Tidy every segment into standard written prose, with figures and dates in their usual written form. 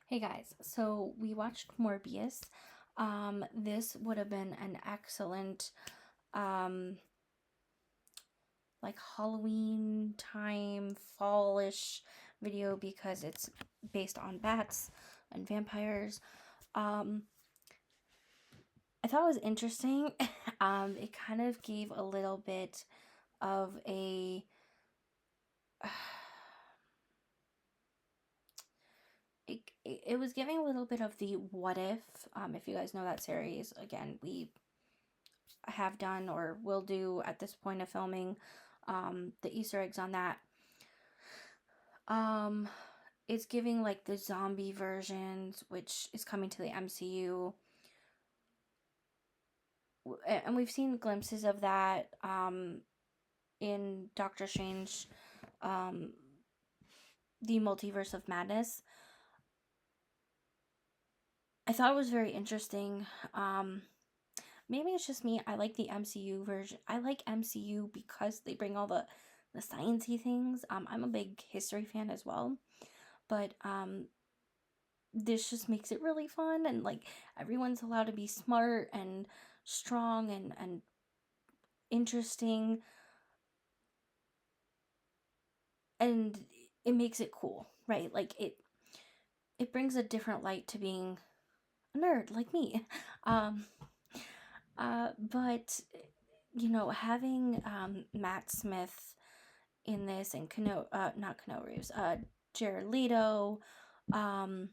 Hey guys, so we watched Morbius. This would have been an excellent, um, like Halloween time, fallish video because it's based on bats and vampires. Um, I thought it was interesting. It kind of gave a little bit of a, it was giving a little bit of the what if. If you guys know that series, again, we have done or will do at this point of filming the Easter eggs on that. Um, it's giving like the zombie versions, which is coming to the MCU. And we've seen glimpses of that in Doctor Strange, um, the Multiverse of Madness. I thought it was very interesting. Maybe it's just me. I like the MCU version. I like MCU because they bring all the sciencey things. I'm a big history fan as well, but this just makes it really fun, and like everyone's allowed to be smart and strong and interesting, and it makes it cool, right? Like it brings a different light to being a nerd like me. Um, but having Matt Smith in this and not Cano Reeves, Jared Leto, um,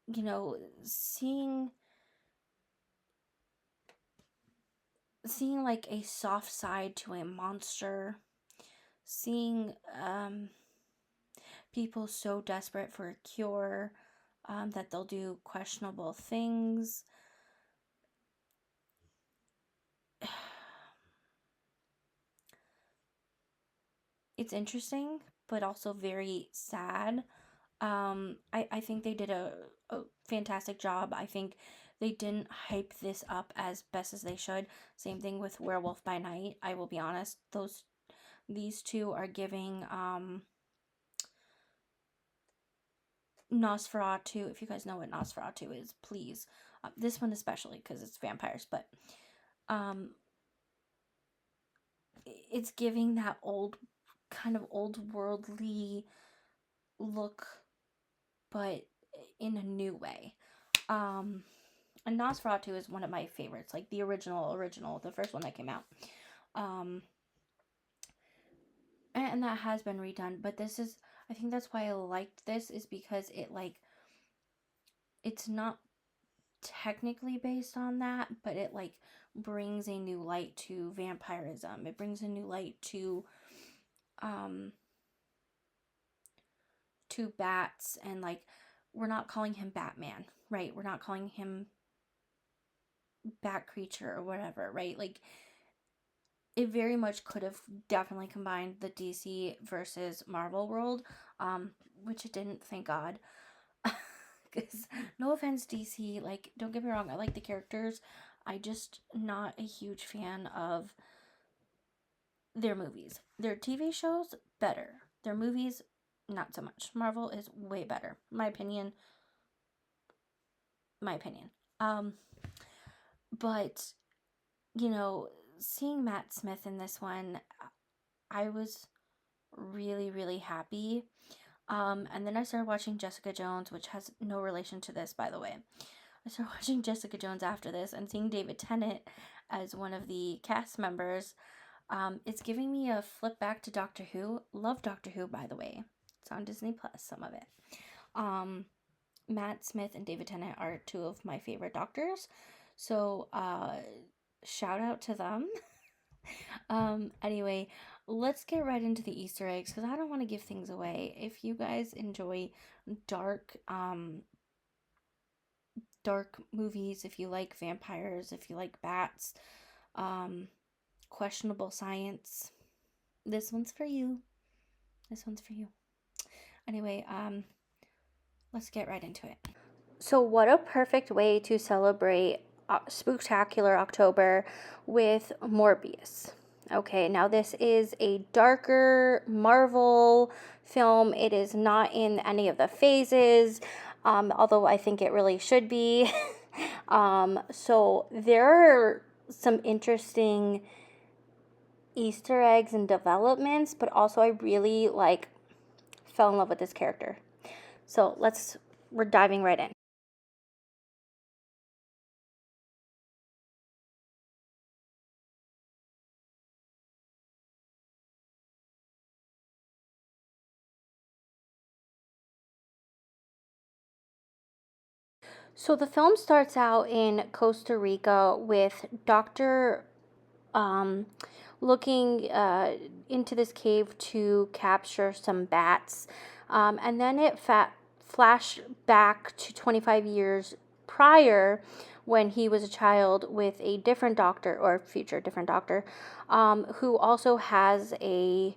you know, seeing like a soft side to a monster, seeing people so desperate for a cure that they'll do questionable things. It's interesting, but also very sad. I think they did a fantastic job. I think they didn't hype this up as best as they should. Same thing with Werewolf by Night. I will be honest, these two are giving Nosferatu. If you guys know what Nosferatu is, please. This one especially because it's vampires, but um, it's giving that kind of old worldly look, but in a new way. And Nosferatu is one of my favorites, like the original, the first one that came out. Um, and that has been redone, but I think that's why I liked this, is because it's not technically based on that, but it like brings a new light to vampirism. It brings a new light um to bats, and like we're not calling him Batman, right? We're not calling him Bat Creature or whatever, right? Like it very much could have definitely combined the DC versus Marvel world, which it didn't, thank God. Because no offense, DC, like don't get me wrong, I like the characters. I just not a huge fan of their movies. Their TV shows better. Their movies not so much. Marvel is way better. My opinion. My opinion. Um but you know, seeing Matt Smith in this one, I was really really happy. And then I started watching Jessica Jones, which has no relation to this, by the way. I started watching Jessica Jones after this, and seeing David Tennant as one of the cast members, it's giving me a flip back to Doctor Who. Love Doctor Who, by the way. It's on Disney Plus, some of it. Matt Smith and David Tennant are two of my favorite doctors, so shout out to them. Anyway, let's get right into the Easter eggs because I don't want to give things away. If you guys enjoy dark, dark movies, if you like vampires, if you like bats, um, questionable science, this one's for you. This one's for you. Anyway, let's get right into it. So, what a perfect way to celebrate Spooktacular October with Morbius. Okay, now this is a darker Marvel film. It is not in any of the phases, although I think it really should be. So there are some interesting Easter eggs and developments, but also I really fell in love with this character. So we're diving right in. So the film starts out in Costa Rica with Dr. Um, looking into this cave to capture some bats. And then it flashed back to 25 years prior when he was a child with a different doctor, or future different doctor, who also has a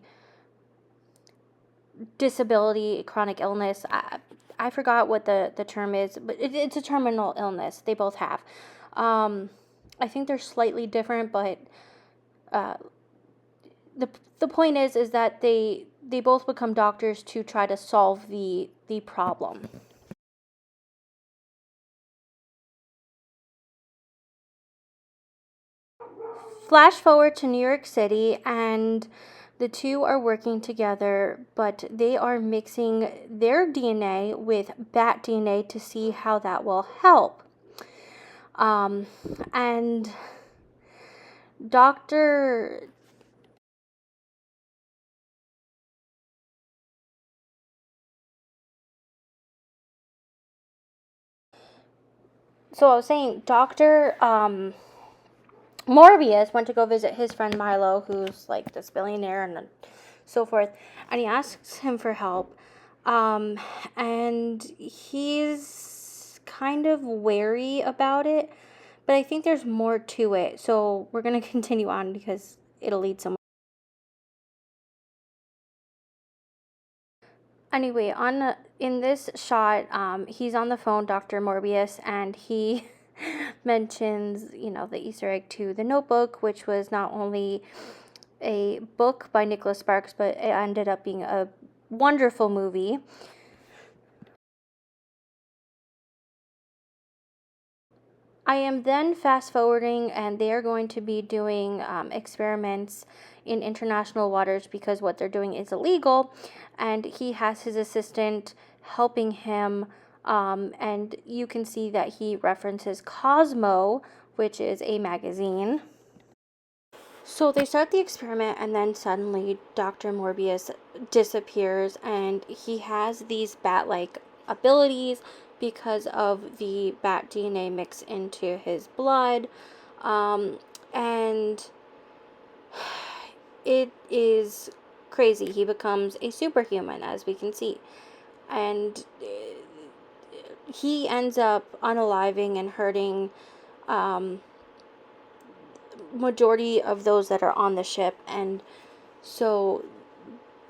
disability, chronic illness. I forgot what the term is, but it's a terminal illness. They both have. I think they're slightly different, but uh, the point is that they both become doctors to try to solve the problem. Flash forward to New York City, and the two are working together, but they are mixing their DNA with bat DNA to see how that will help. And Dr. So I was saying, Dr. Morbius went to go visit his friend Milo, who's like this billionaire and so forth, and he asks him for help. Um, and he's kind of wary about it, but I think there's more to it. So we're going to continue on because it'll lead somewhere. Anyway, in this shot, he's on the phone, Dr. Morbius, and he mentions, the Easter egg to The Notebook, which was not only a book by Nicholas Sparks, but it ended up being a wonderful movie. I am then fast forwarding, and they are going to be doing experiments in international waters because what they're doing is illegal. And he has his assistant helping him, and you can see that he references Cosmo, which is a magazine. So they start the experiment, and then suddenly Dr. Morbius disappears, and he has these bat like abilities because of the bat DNA mix into his blood. And it is crazy. He becomes a superhuman, as we can see. And he ends up unaliving and hurting majority of those that are on the ship, and so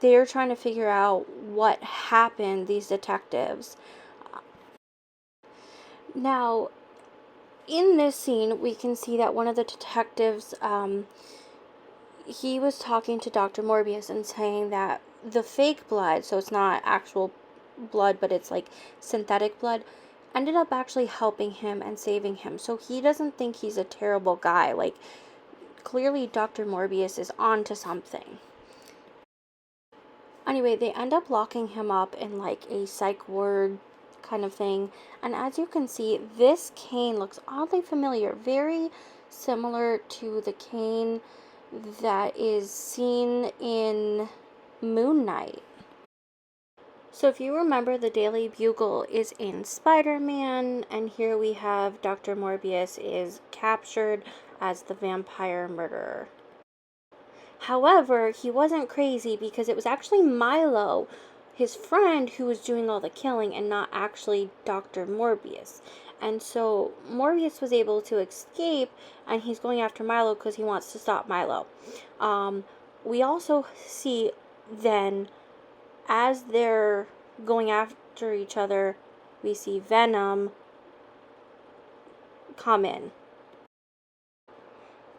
they're trying to figure out what happened, these detectives. Now, in this scene, we can see that one of the detectives, he was talking to Dr. Morbius and saying that the fake blood, so it's not actual blood, but it's like synthetic blood, ended up actually helping him and saving him. So he doesn't think he's a terrible guy. Like, clearly Dr. Morbius is on to something. Anyway, they end up locking him up in like a psych ward kind of thing. And as you can see, this cane looks oddly familiar, very similar to the cane that is seen in Moon Knight. So if you remember, the Daily Bugle is in Spider-Man, and here we have Dr. Morbius is captured as the vampire murderer. However, he wasn't crazy because it was actually Milo, his friend, who was doing all the killing and not actually Dr. Morbius. And so Morbius was able to escape, and he's going after Milo because he wants to stop Milo. We also see then, as they're going after each other, we see Venom come in.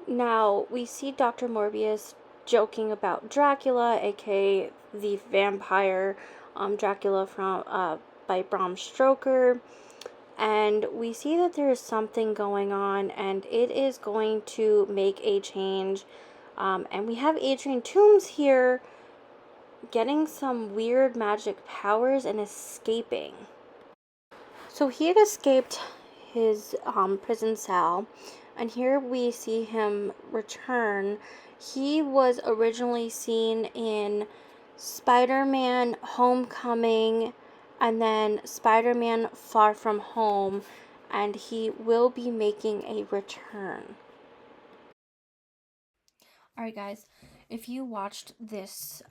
Now, we see Dr. Morbius joking about Dracula, aka the vampire Dracula from by Bram Stoker. And we see that there is something going on, and it is going to make a change. And we have Adrian Toomes here getting some weird magic powers and escaping. So he had escaped his prison cell, and here we see him return. He was originally seen in Spider-Man Homecoming and then Spider-Man Far From Home, and he will be making a return. Alright, guys, if you watched this,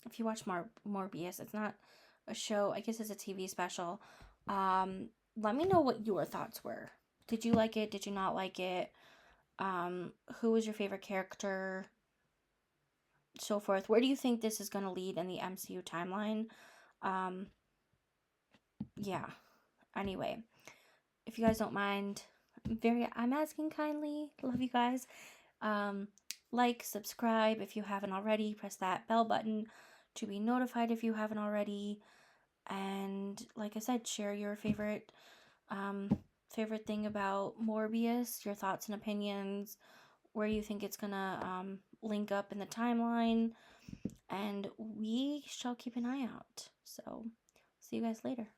if you watched Morbius, it's not a show, I guess it's a TV special. Um, Let me know what your thoughts were. Did you like it? Did you not like it? Who was your favorite character? So forth. Where do you think this is going to lead in the MCU timeline? Um, yeah. Anyway, if you guys don't mind, I'm asking kindly. Love you guys. Um, like, subscribe if you haven't already. Press that bell button to be notified if you haven't already. And like I said, share your favorite thing about Morbius, your thoughts and opinions, where you think it's gonna link up in the timeline, and we shall keep an eye out. So, see you guys later.